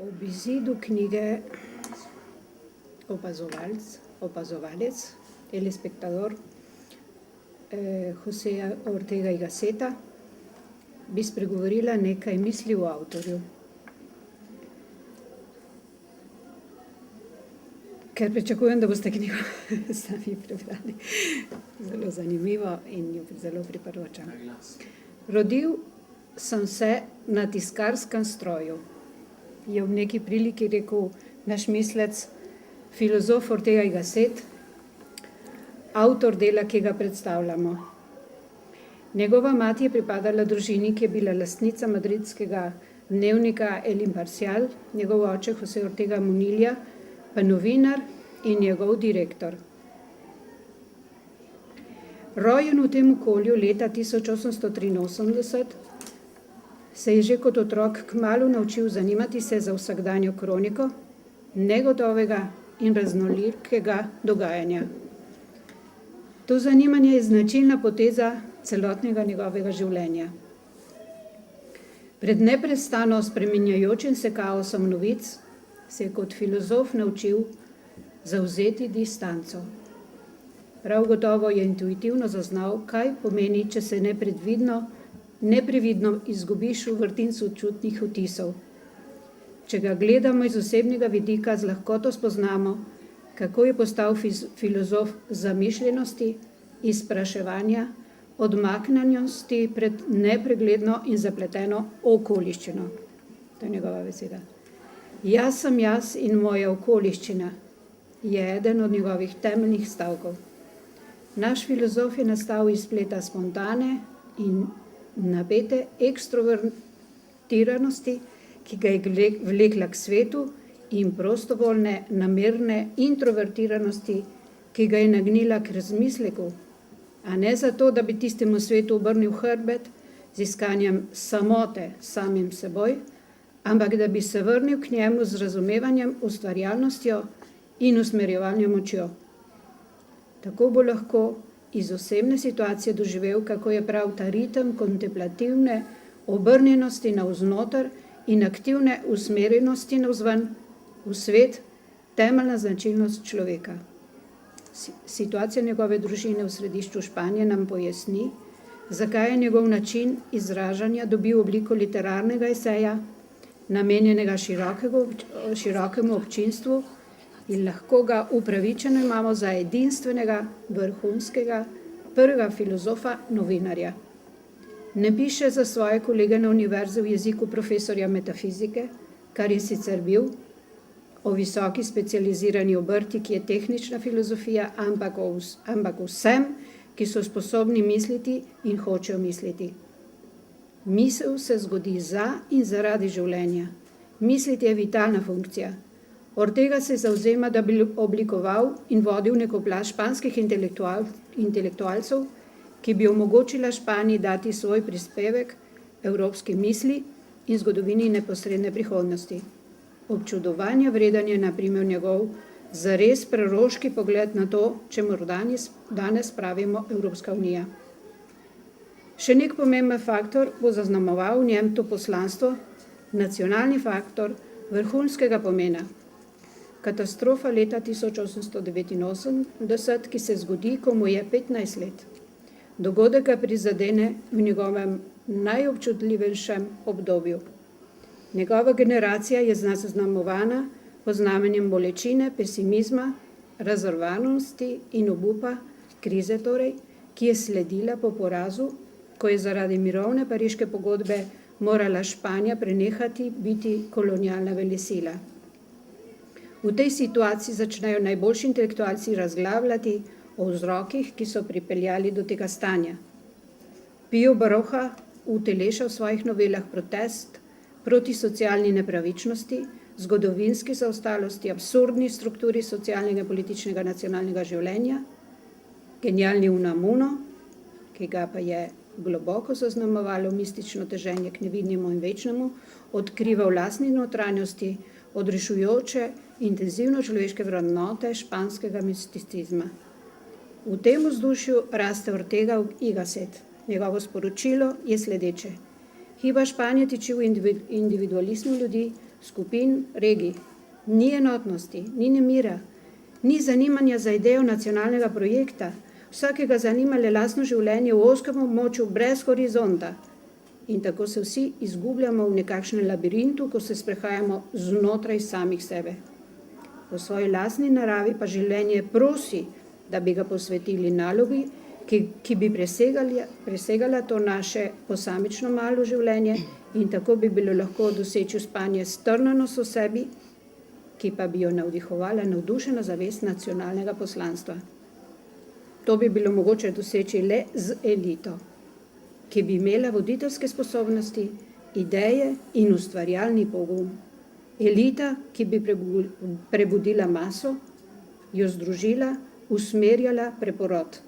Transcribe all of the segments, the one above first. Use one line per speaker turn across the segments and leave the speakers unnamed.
Ob izidu knjige Opazovalec, El Espectador, Joseja Ortega y Gasseta, bi spregovorila nekaj misli o avtorju. Ker pričakujem, da boste knjigo sami prebrali. Zelo zanimivo in jo zelo priporočam. Rodil sem se na tiskarskem stroju, je v neki priliki rekel naš mislec, filozof Ortega y Gasset, avtor dela, ki ga predstavljamo. Njegova mati je pripadala družini, ki je bila lastnica madridskega dnevnika El Imparcial, njegov oče José Ortega Munilla, pa novinar in njegov direktor. Rojen v tem okolju leta 1883, se je že kot otrok kmalu naučil zanimati se za vsakdanjo kroniko negotovega in raznolikega dogajanja. To zanimanje je značilna poteza celotnega njegovega življenja. Pred neprestano spreminjajočim se kaosom novic se je kot filozof naučil zavzeti distanco. Prav gotovo je intuitivno zaznal, kaj pomeni, če se neprevidno izgubiš v vrtincu čutnih vtisov. Če ga gledamo iz osebnega vidika, z lahkoto spoznamo, kako je postal filozof zamišljenosti, izpraševanja, odmaknjenosti pred nepregledno in zapleteno okoliščino. To je njegova beseda. Jaz sem jaz in moja okoliščina je eden od njegovih temeljnih stavkov. Naš filozof je nastal iz spleta spontane in napete ekstrovertiranosti, ki ga je vlekla k svetu, in prostovoljne, namerne introvertiranosti, ki ga je nagnila k razmisleku, a ne zato, da bi tistemu svetu obrnil hrbet z iskanjem samote samim seboj, ampak da bi se vrnil k njemu z razumevanjem, ustvarjalnostjo in usmerjevalno močjo. Tako bo lahko iz osebne situacije doživel, kako je prav ta ritem kontemplativne obrnjenosti navznoter in aktivne usmerjenosti navzven v svet temeljna značilnost človeka. Situacija njegove družine v središču Španije nam pojasni, zakaj je njegov način izražanja dobil obliko literarnega eseja, namenjenega širokemu občinstvu, in lahko ga upravičeno imamo za edinstvenega, vrhunskega, prvega filozofa, novinarja. Ne piše za svoje kolege na univerzi v jeziku profesorja metafizike, kar je sicer bil, o visoki specializirani obrti, ki je tehnična filozofija, ampak vsem, ki so sposobni misliti in hočejo misliti. Misel se zgodi za in zaradi življenja. Misliti je vitalna funkcija. Ortega se zavzema, da bi oblikoval in vodil neko plast španskih intelektualcev, ki bi omogočila Španiji dati svoj prispevek evropski misli in zgodovini neposredne prihodnosti. Občudovanja vreden je na primer njegov zares preroški pogled na to, čemur danes pravimo Evropska unija. Še nek pomemben faktor bo zaznamoval v njem to poslanstvo, nacionalni faktor vrhunskega pomena. Katastrofa leta 1889, ki se zgodi, ko mu je 15 let. Dogodek ga prizadene v njegovem najobčutljivejšem obdobju. Njegova generacija je zaznamovana poznavanjem bolečine, pesimizma, razrvanosti in obupa, krize torej, ki je sledila po porazu, ko je zaradi mirovne pariške pogodbe morala Španija prenehati biti kolonialna velesila. V tej situaciji začnejo najboljši intelektualci razglabljati o vzrokih, ki so pripeljali do tega stanja. Pío Baroja uteleša v svojih novelah protest proti socialni nepravičnosti, zgodovinski zaostalosti, absurdni strukturi socialnega in političnega nacionalnega življenja, genialni Unamuno, ki ga pa je globoko zaznamovalo mistično teženje k nevidnemu in večnemu, odkriva v lastni notranjosti odrešujoče intenzivno človeške vrednote španskega misticizma. V tem vzdušju raste Ortega y Gasset. Njegovo sporočilo je sledeče. Hiba Španije tiči v individualizmu ljudi, skupin, regij. Ni enotnosti, ni nemira, ni zanimanja za idejo nacionalnega projekta, vsakega zanima le lastno življenje v ozkem območju brez horizonta. In tako se vsi izgubljamo v nekakšnem labirintu, ko se sprehajamo znotraj samih sebe. Po svoji lastni naravi pa življenje prosi, da bi ga posvetili nalogi, ki bi presegala to naše posamično malo življenje in tako bi bilo lahko doseči spanje strnjenost v sebi, ki pa bi jo navdihovala navdušena zavest nacionalnega poslanstva. To bi bilo mogoče doseči le z elito, ki bi imela voditeljske sposobnosti, ideje in ustvarjalni pogum. Elita, ki bi prebudila maso, jo združila, usmerjala preporod.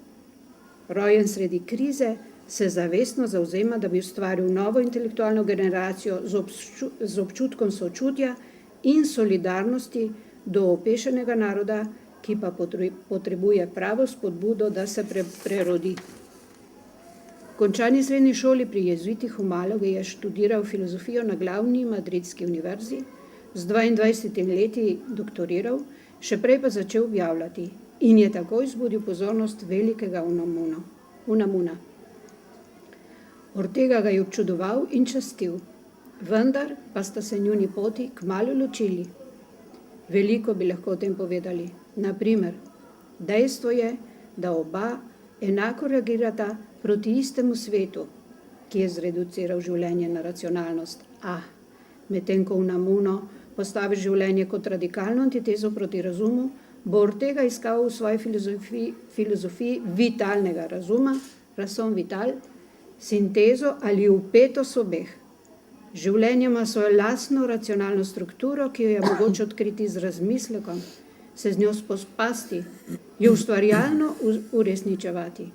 Rojen sredi krize se zavestno zavzema, da bi ustvaril novo intelektualno generacijo z občutkom sočutja in solidarnosti do opešenega naroda, ki pa potrebuje pravo spodbudo, da se prerodi. Končani srednji šoli pri jezuitih v Malagi je študiral filozofijo na glavni madridski univerzi, z 22 leti doktoriral, še prej pa začel objavljati in je takoj vzbudil pozornost velikega Unamuna. Ortega ga je občudoval in častil, vendar pa sta se njuni poti kmalu ločili. Veliko bi lahko o tem povedali. Na primer, dejstvo je, da oba enako reagirata proti istemu svetu, ki je zreduciral življenje na racionalnost. Medtem ko Unamuno postavi življenje kot radikalno antitezo proti razumu, bo Ortega iskal v svoji filozofiji vitalnega razuma, raison vital, sintezo ali vpetost obeh. Življenje ima svojo lastno racionalno strukturo, ki jo je mogoče odkriti z razmislekom, se z njo spospasti, jo ustvarjalno uresničevati.